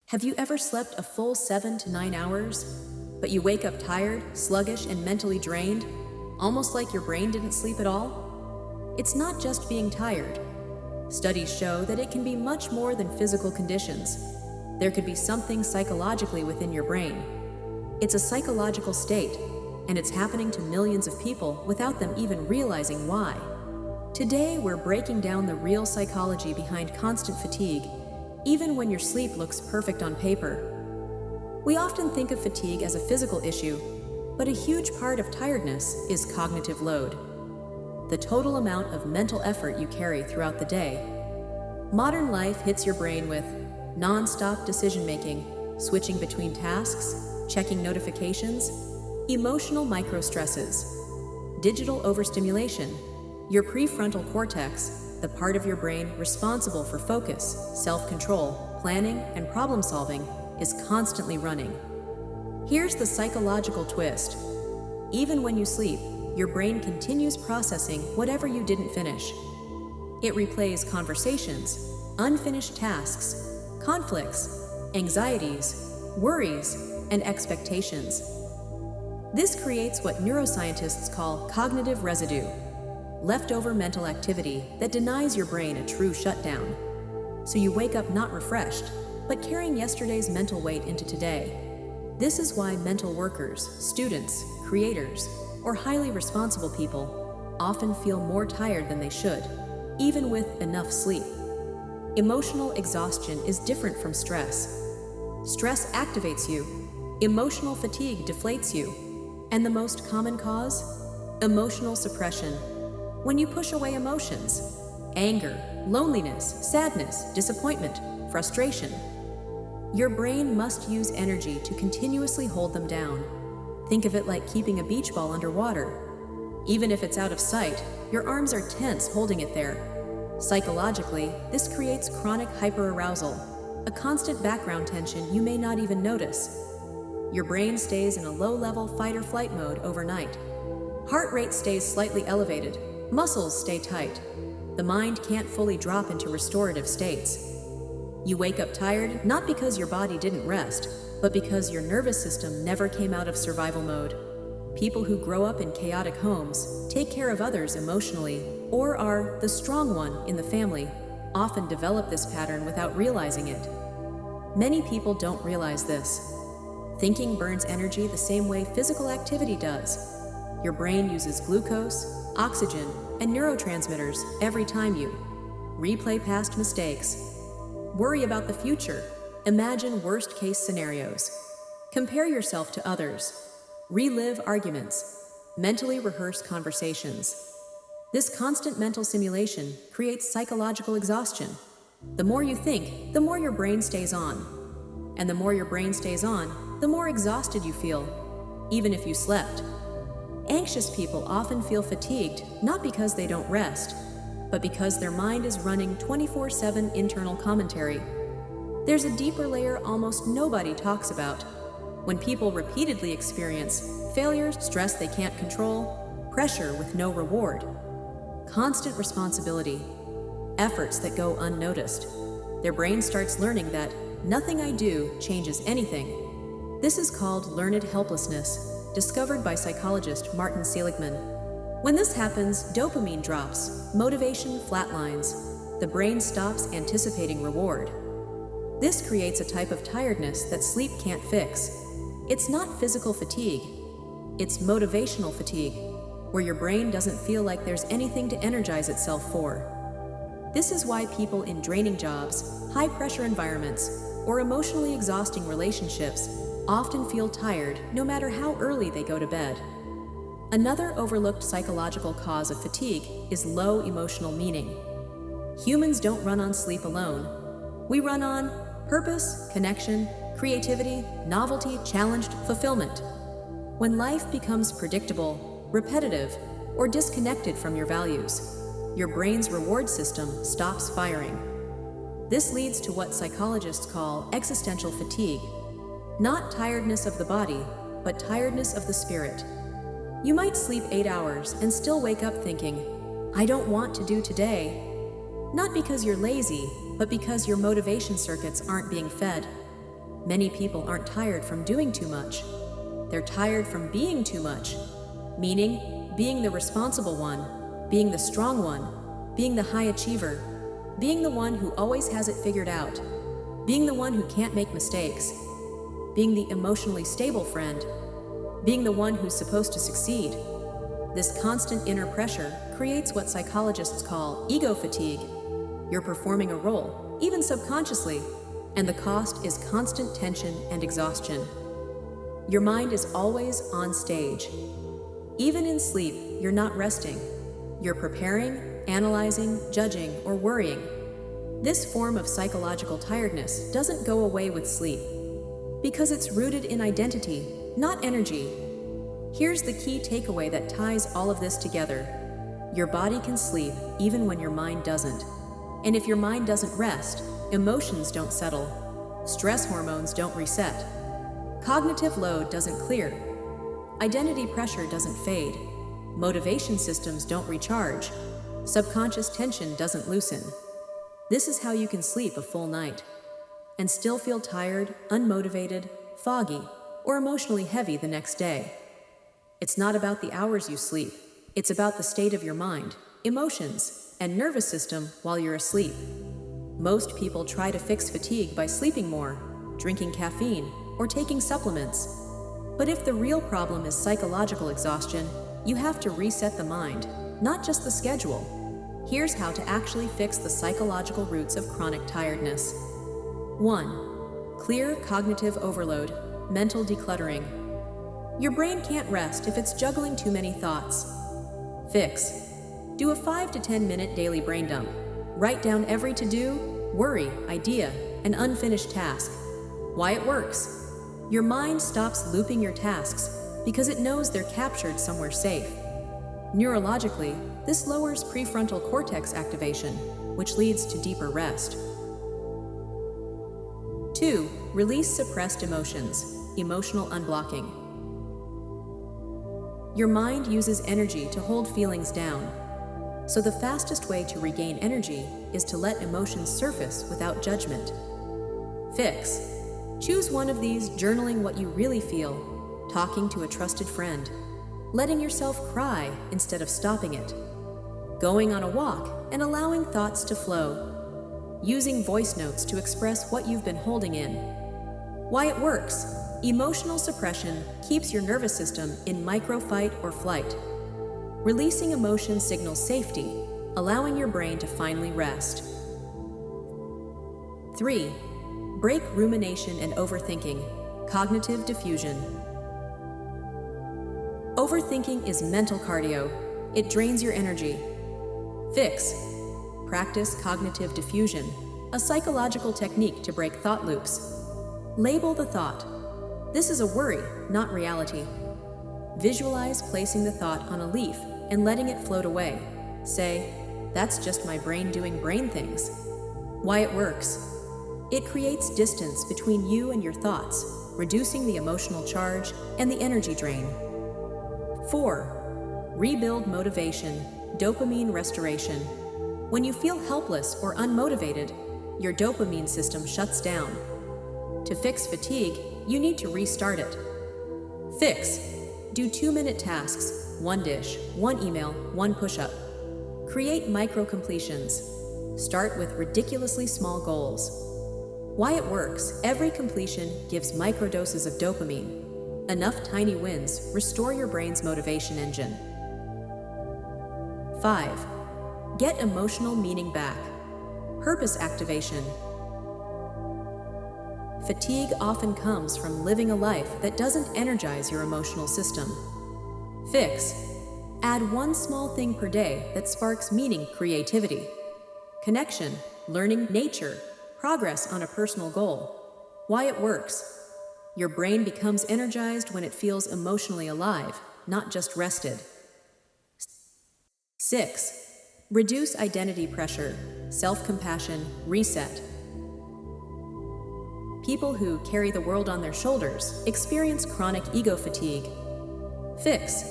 Have you ever slept a full 7 to 9 hours, but you wake up tired, sluggish, and mentally drained, almost like your brain didn't sleep at all? It's not just being tired. Studies show that it can be much more than physical conditions. There could be something psychologically within your brain. It's a psychological state, and it's happening to millions of people without them even realizing why. Today, we're breaking down the real psychology behind constant fatigue, even when your sleep looks perfect on paper. We often think of fatigue as a physical issue, but a huge part of tiredness is cognitive load, the total amount of mental effort you carry throughout the day. Modern life hits your brain with non-stop decision-making, switching between tasks, checking notifications, emotional micro-stresses, digital overstimulation. Your prefrontal cortex, the part of your brain responsible for focus, self-control, planning, and problem-solving, is constantly running. Here's the psychological twist. Even when you sleep, your brain continues processing whatever you didn't finish. It replays conversations, unfinished tasks, conflicts, anxieties, worries, and expectations. This creates what neuroscientists call cognitive residue, leftover mental activity that denies your brain a true shutdown. So you wake up not refreshed, but carrying yesterday's mental weight into today. This is why mental workers, students, creators, or highly responsible people often feel more tired than they should, even with enough sleep. Emotional exhaustion is different from stress. Stress activates you. Emotional fatigue deflates you. And the most common cause? Emotional suppression. When you push away emotions, anger, loneliness, sadness, disappointment, frustration, your brain must use energy to continuously hold them down. Think of it like keeping a beach ball underwater. Even if it's out of sight, your arms are tense holding it there. Psychologically, this creates chronic hyperarousal, a constant background tension you may not even notice. Your brain stays in a low-level fight-or-flight mode overnight. Heart rate stays slightly elevated. Muscles stay tight. The mind can't fully drop into restorative states. You wake up tired not because your body didn't rest, but because your nervous system never came out of survival mode. People who grow up in chaotic homes, take care of others emotionally, or are the strong one in the family, often develop this pattern without realizing it. Many people don't realize this. Thinking burns energy the same way physical activity does. Your brain uses glucose, oxygen, and neurotransmitters every time you replay past mistakes, worry about the future, imagine worst-case scenarios, compare yourself to others, relive arguments, mentally rehearse conversations. This constant mental simulation creates psychological exhaustion. The more you think, the more your brain stays on. And the more your brain stays on, the more exhausted you feel, even if you slept. Anxious people often feel fatigued, not because they don't rest, but because their mind is running 24/7 internal commentary. There's a deeper layer almost nobody talks about. When people repeatedly experience failures, stress they can't control, pressure with no reward, constant responsibility, efforts that go unnoticed, their brain starts learning that nothing I do changes anything. This is called learned helplessness, discovered by psychologist Martin Seligman. When this happens, dopamine drops, motivation flatlines, the brain stops anticipating reward. This creates a type of tiredness that sleep can't fix. It's not physical fatigue, it's motivational fatigue, where your brain doesn't feel like there's anything to energize itself for. This is why people in draining jobs, high-pressure environments, or emotionally exhausting relationships often feel tired no matter how early they go to bed. Another overlooked psychological cause of fatigue is low emotional meaning. Humans don't run on sleep alone. We run on purpose, connection, creativity, novelty, challenged, fulfillment. When life becomes predictable, repetitive, or disconnected from your values, your brain's reward system stops firing. This leads to what psychologists call existential fatigue. Not tiredness of the body, but tiredness of the spirit. You might sleep 8 hours and still wake up thinking, I don't want to do today. Not because you're lazy, but because your motivation circuits aren't being fed. Many people aren't tired from doing too much. They're tired from being too much, meaning being the responsible one, being the strong one, being the high achiever, being the one who always has it figured out, being the one who can't make mistakes, being the emotionally stable friend, being the one who's supposed to succeed. This constant inner pressure creates what psychologists call ego fatigue. You're performing a role, even subconsciously, and the cost is constant tension and exhaustion. Your mind is always on stage. Even in sleep, you're not resting. You're preparing, analyzing, judging, or worrying. This form of psychological tiredness doesn't go away with sleep, because it's rooted in identity, not energy. Here's the key takeaway that ties all of this together. Your body can sleep even when your mind doesn't. And if your mind doesn't rest, emotions don't settle, stress hormones don't reset, cognitive load doesn't clear, identity pressure doesn't fade, motivation systems don't recharge, subconscious tension doesn't loosen. This is how you can sleep a full night and still feel tired, unmotivated, foggy, or emotionally heavy the next day. It's not about the hours you sleep. It's about the state of your mind, emotions, and nervous system while you're asleep. Most people try to fix fatigue by sleeping more, drinking caffeine, or taking supplements. But if the real problem is psychological exhaustion, you have to reset the mind, not just the schedule. Here's how to actually fix the psychological roots of chronic tiredness. 1. Clear cognitive overload, mental decluttering. Your brain can't rest if it's juggling too many thoughts. Fix. Do a 5 to 10 minute daily brain dump. Write down every to-do, worry, idea, and unfinished task. Why it works. Your mind stops looping your tasks because it knows they're captured somewhere safe. Neurologically, this lowers prefrontal cortex activation, which leads to deeper rest. 2. Release suppressed emotions, emotional unblocking. Your mind uses energy to hold feelings down. So the fastest way to regain energy is to let emotions surface without judgment. Fix. Choose one of these: journaling what you really feel, talking to a trusted friend, letting yourself cry instead of stopping it, going on a walk and allowing thoughts to flow, using voice notes to express what you've been holding in. Why it works. Emotional suppression keeps your nervous system in micro-fight or flight. Releasing emotion signals safety, allowing your brain to finally rest. 3. Break rumination and overthinking, cognitive diffusion. Overthinking is mental cardio. It drains your energy. Fix. Practice cognitive diffusion, a psychological technique to break thought loops. Label the thought. This is a worry, not reality. Visualize placing the thought on a leaf and letting it float away. Say, "That's just my brain doing brain things." Why it works. It creates distance between you and your thoughts, reducing the emotional charge and the energy drain. 4. Rebuild motivation, dopamine restoration. When you feel helpless or unmotivated, your dopamine system shuts down. To fix fatigue, you need to restart it. Fix. Do 2-minute tasks, 1 dish, 1 email, 1 push-up. Create micro-completions. Start with ridiculously small goals. Why it works. Every completion gives microdoses of dopamine. Enough tiny wins restore your brain's motivation engine. 5. Get emotional meaning back. Purpose activation. Fatigue often comes from living a life that doesn't energize your emotional system. Fix. Add 1 small thing per day that sparks meaning, creativity, connection, learning, nature, progress on a personal goal. Why it works. Your brain becomes energized when it feels emotionally alive, not just rested. 6. Reduce identity pressure, self-compassion, reset. People who carry the world on their shoulders experience chronic ego fatigue. Fix.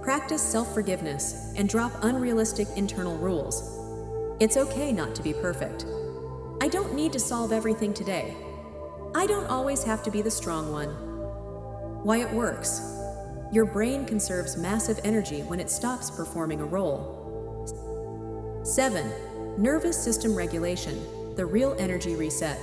Practice self-forgiveness and drop unrealistic internal rules. It's okay not to be perfect. I don't need to solve everything today. I don't always have to be the strong one. Why it works. Your brain conserves massive energy when it stops performing a role. 7. Nervous system regulation, the real energy reset.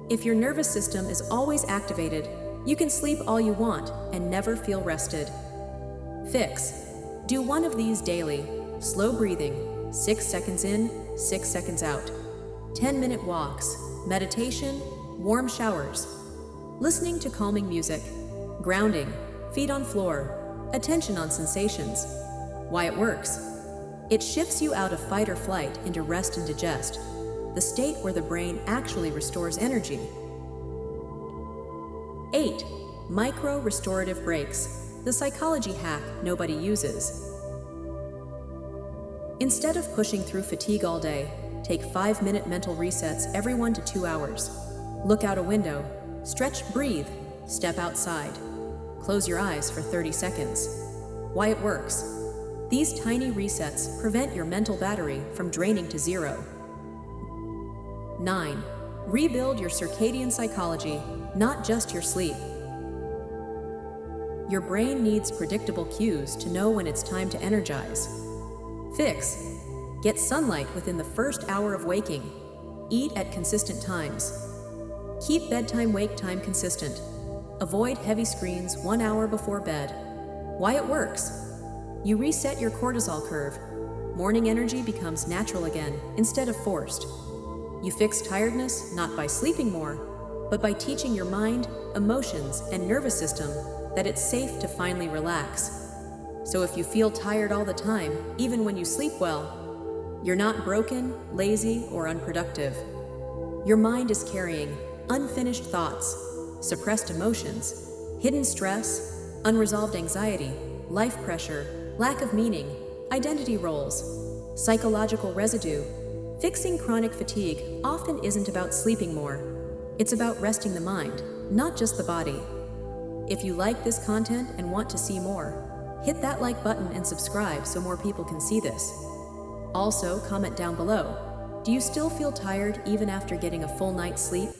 If your nervous system is always activated, you can sleep all you want and never feel rested. Fix. Do one of these daily. Slow breathing, 6 seconds in, 6 seconds out. 10-minute walks, meditation, warm showers. Listening to calming music, grounding, feet on floor, attention on sensations. Why it works. It shifts you out of fight or flight into rest and digest, the state where the brain actually restores energy. 8. Micro-restorative breaks, the psychology hack nobody uses. Instead of pushing through fatigue all day, take 5-minute mental resets every 1 to 2 hours. Look out a window, stretch, breathe, step outside. Close your eyes for 30 seconds. Why it works. These tiny resets prevent your mental battery from draining to zero. 9. Rebuild your circadian psychology, not just your sleep. Your brain needs predictable cues to know when it's time to energize. Fix. Get sunlight within the first hour of waking. Eat at consistent times. Keep bedtime wake time consistent. Avoid heavy screens 1 hour before bed. Why it works. You reset your cortisol curve. Morning energy becomes natural again instead of forced. You fix tiredness not by sleeping more, but by teaching your mind, emotions, and nervous system that it's safe to finally relax. So if you feel tired all the time, even when you sleep well, you're not broken, lazy, or unproductive. Your mind is carrying unfinished thoughts, suppressed emotions, hidden stress, unresolved anxiety, life pressure, lack of meaning, identity roles, psychological residue. Fixing chronic fatigue often isn't about sleeping more. It's about resting the mind, not just the body. If you like this content and want to see more, hit that like button and subscribe so more people can see this. Also, comment down below. Do you still feel tired even after getting a full night's sleep?